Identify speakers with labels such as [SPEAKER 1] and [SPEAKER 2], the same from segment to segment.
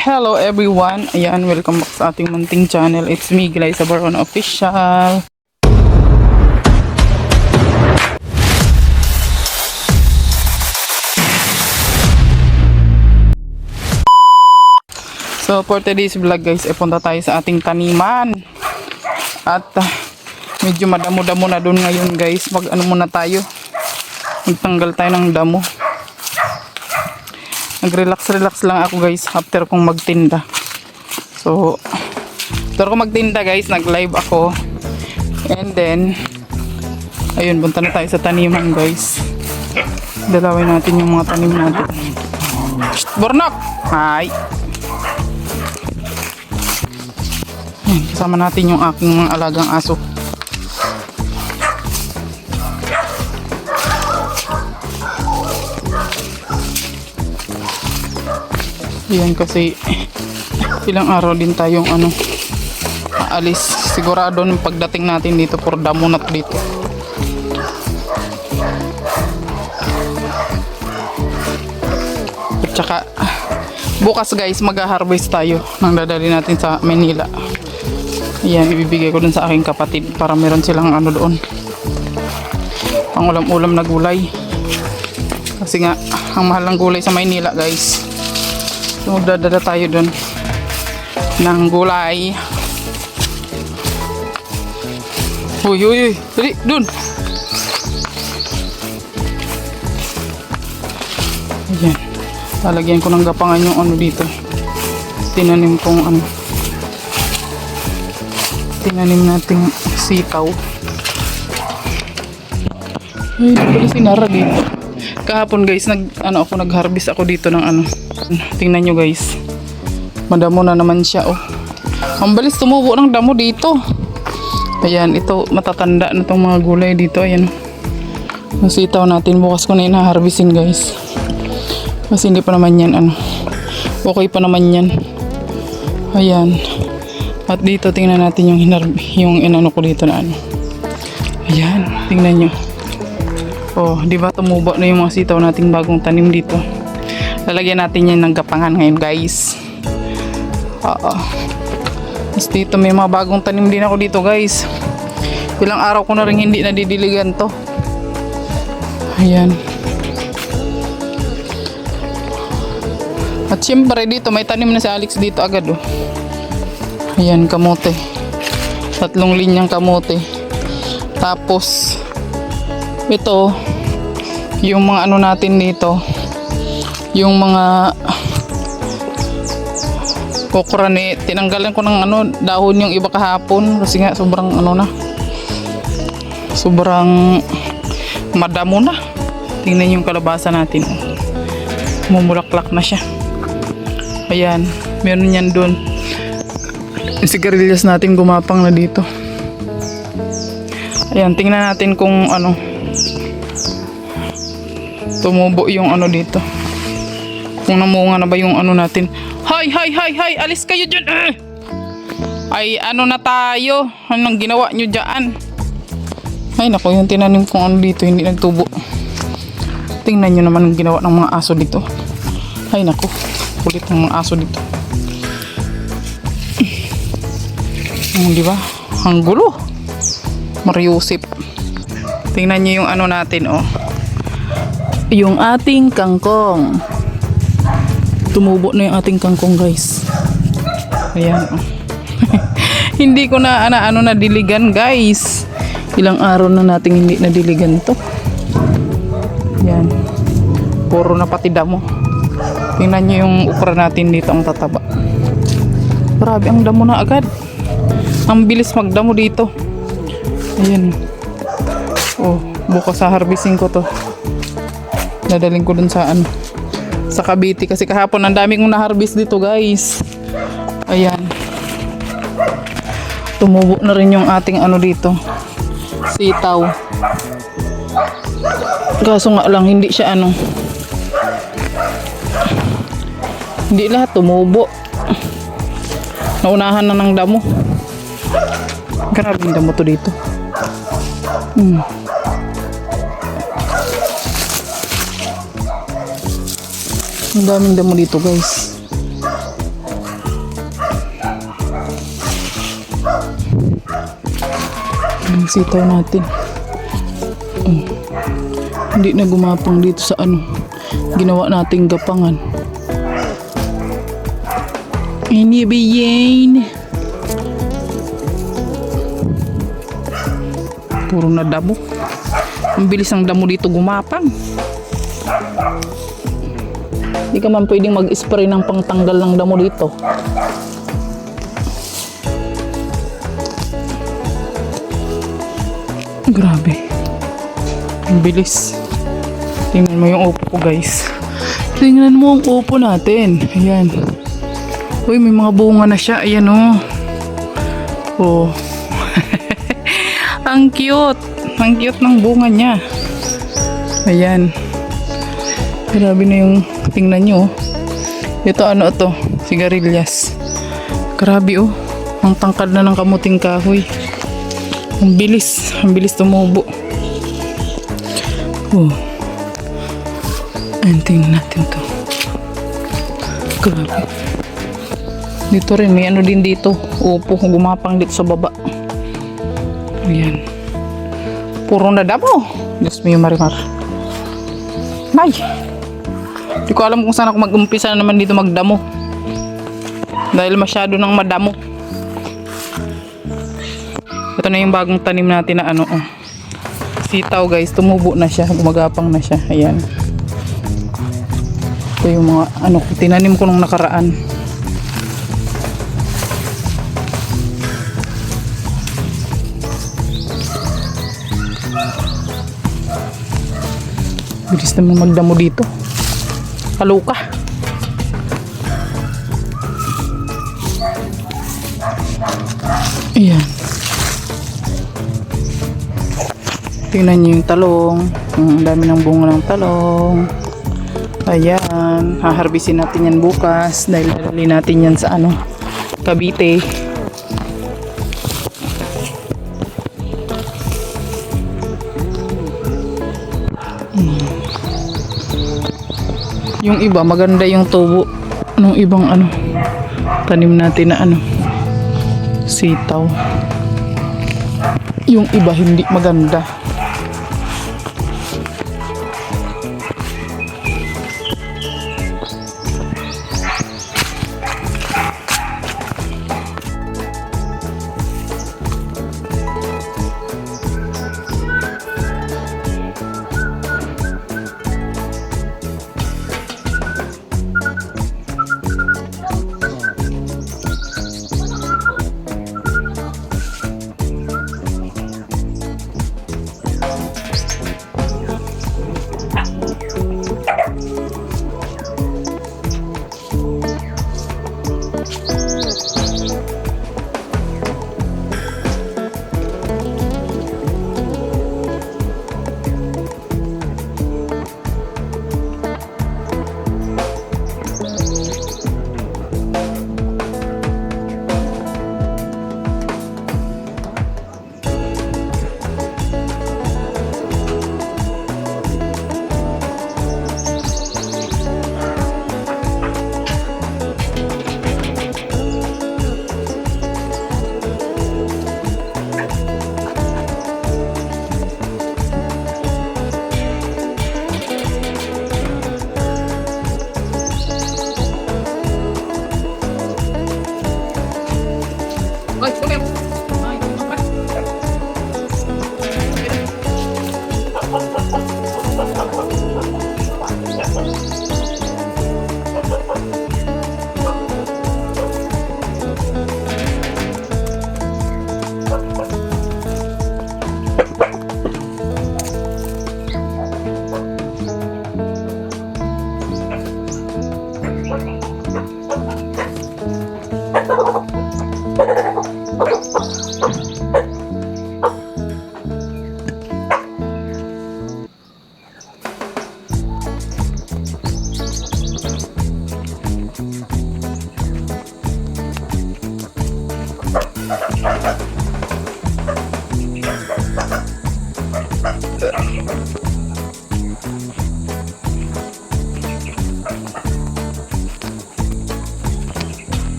[SPEAKER 1] Hello everyone! Ayan, welcome back sa ating munting channel. It's me, Gilay Sabaron Official. So for today's vlog guys, punta tayo sa ating taniman. At medyo madamo-damo na doon ngayon guys. Mag-ano muna tayo. Magtanggal tayo ng damo. Nag-relax lang ako guys after kong magtinda. So after kong magtinda guys, nag-live ako. And then ayun, punta na tayo sa taniman guys. Dalawin natin yung mga tanim natin. Shh, Bornok! Hi! Ayan, kasama natin yung aking mga alagang aso. Yan kasi ilang araw din tayong aalis. Sigurado ng pagdating natin dito for damunat dito. At saka bukas guys mag-harvest tayo nang dadali natin sa Manila. Yan, ibibigay ko dun sa aking kapatid para meron silang doon pang ulam-ulam na gulay. Kasi nga ang mahal ng gulay sa Maynila guys. So magdadala tayo dun ng gulay. Uy, dali, dun. Ayan, lalagyan ko ng gapangan yung dito. Tinanim kong tinanim nating sitaw. Ay, pala sinara dito. Kahapon guys, nag-harvest ako dito ng tingnan nyo guys. Madamo na naman siya Ang balis tumubo ng damo dito. Ayan, ito matatanda na tong mga gulay dito. Ayan. Ang sitaw natin bukas ko na ina-harvestin guys. Kasi hindi pa naman yan okay pa naman yan. Ayan. At dito tingnan natin yung inano ko dito na Ayan, tingnan nyo. Di ba tumubo na yung mga sitaw nating bagong tanim dito. Lalagyan natin yan ng gapangan ngayon guys. Tapos dito may mga bagong tanim din ako dito guys. Ilang araw ko na rin hindi nadidiligan to. Ayan. At syempre dito may tanim na si Alex dito agad Ayan, kamote. 3 linyang kamote. Tapos ito yung mga natin dito, yung mga okra tinanggalan ko ng dahon yung iba kahapon kasi nga sobrang sobrang madamo na. Tingnan yung kalabasa natin, mumulaklak na siya. Ayan, meron yan dun. Yung sigarilyas natin gumapang na dito. Ayan, tingnan natin kung tumubo yung dito. Kung namunga na ba yung natin. Hay! Alis kayo dyan! Ay, na tayo? Anong ginawa nyo dyan? Ay, naku, yung tinanim kong dito, hindi nagtubo. Tingnan nyo naman ang ginawa ng mga aso dito. Ay, naku, kulit ng mga aso dito. Di ba? Ang gulo. Mariusip. Tingnan nyo yung natin, yung ating kangkong. Tumubo na yung ating kangkong guys. Ayan hindi ko na nadiligan guys. Ilang araw na nating hindi nadiligan to. Ayan, puro na pati damo. Tingnan nyo yung ukra natin dito, ang tataba. Grabe, ang damo na agad. Ang bilis magdamo dito. Ayan. Bukas sa harvesting ko to. Dadaling ko dun sa Cavite kasi kahapon ang dami kong na-harvest dito guys. Ayan, tumubo na rin yung ating dito, sitaw. Kaso nga lang hindi siya hindi lahat tumubo. Naunahan na ng damo. Grabe yung damo to dito. Ang daming damo dito guys. sitaw natin. Oh. Hindi na gumapang dito sa ano. Ginawa nating gapangan. Ini biyain. Puro na damo. Ang bilis ng damo dito gumapang. Hindi ka man pwedeng mag-spray ng pangtanggal ng damo dito. Grabe. Ang bilis. Tingnan mo yung upo ko, guys. Tingnan mo ang upo natin. Ayan. Uy, may mga bunga na siya. Ayan, oh. Oh. Ang cute. Ang cute ng bunga niya. Ayan. Grabe na yung tingnan nyo. Ito ano to? Sigarilyas. Grabe oh. Ang tangkad na ng kamuting kahoy. Ang bilis. Ang bilis tumubo. Oh. Ayan, tingnan natin to. Grabe. Dito rin. May ano din dito. Upo. Gumapang dito sa baba. Ayan. Puro na damo. Diyos mo yung marimar. Nay! Hindi ko alam kung saan ako mag-umpisa naman dito magdamo. Dahil masyado nang madamo. Ito na yung bagong tanim natin na ano. Oh. Sitaw guys. Tumubo na siya. Gumagapang na siya. Ayan. Ito yung mga ano. Tinanim ko nung nakaraan. Bilis naman magdamo dito. Kaloka. Ayan. Tingnan nyo yung talong. Ang dami ng bunga ng talong. Ayan. Haharbisin natin yan bukas. Dahil dalali natin yan sa ano, Cavite. Yung iba maganda yung tubo nung ibang ano tanim natin na ano sitaw. Yung iba hindi maganda.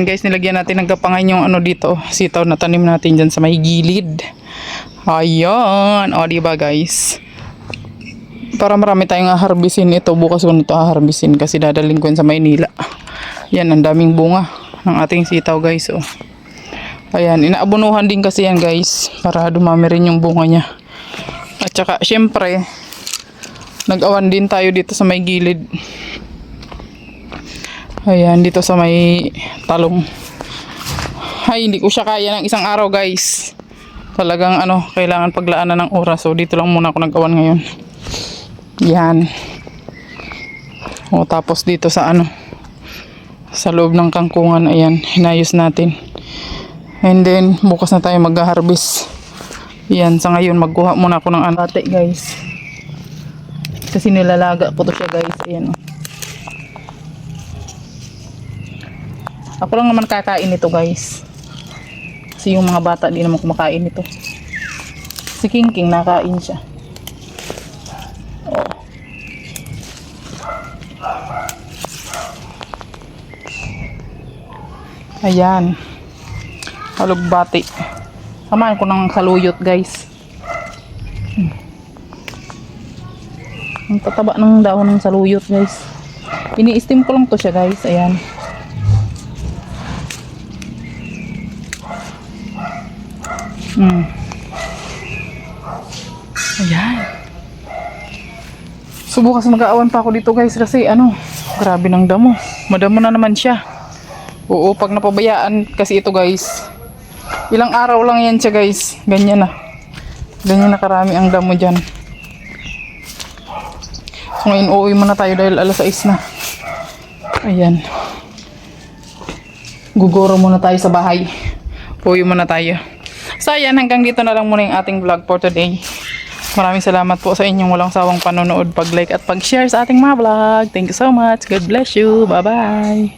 [SPEAKER 1] Guys, nilagyan natin ng gapangan yung ano dito, sitaw na tanim natin dyan sa may gilid. Ayan, o diba guys, para marami tayong harbisin ito. Bukas ko nito harbisin kasi dadaling ko yun sa Maynila. Yan, ang daming bunga ng ating sitaw guys. Oh. Ayan, inaabunuhan din kasi yan guys, para dumami rin yung bunga niya. At saka syempre nag-awan din tayo dito sa may gilid. Ayan, dito sa may talong. Ay, hindi ko siya kaya ng isang araw guys. Talagang ano, kailangan paglaanan ng oras. So dito lang muna ako nag-awan ngayon. Yan. O tapos dito sa ano, sa loob ng kangkungan, ayan, hinayos natin. And then bukas na tayo mag-harvest. Yan, sa ngayon magkuha muna ako ng anate guys. Kasi nilalaga ko to siya guys. Ayan o. Ako lang naman kakain nito guys. Kasi yung mga bata di naman kumakain nito. Si King King nakain siya. Oh. Ayan. Halugbati. Samahan ko ng saluyot guys. Ang tataba ng dahon ng saluyot guys. Ini-steam ko lang to siya guys. Ayan. Ayan. So bukas mag-aawan pa ako dito guys kasi ano, grabe ng damo. Madamo na naman siya. Oo, pag napabayaan kasi ito guys, ilang araw lang yan siya guys. Ganyan na. Ganyan na karami ang damo dyan. So ngayon uuwi muna tayo dahil alas 6 na. Ayan. Guguro muna tayo sa bahay. Uuwi muna tayo. So ayan, hanggang dito na lang muna yung ating vlog for today. Maraming salamat po sa inyong walang sawang panonood, pag-like at pag-share sa ating mga vlog. Thank you so much. God bless you. Bye-bye.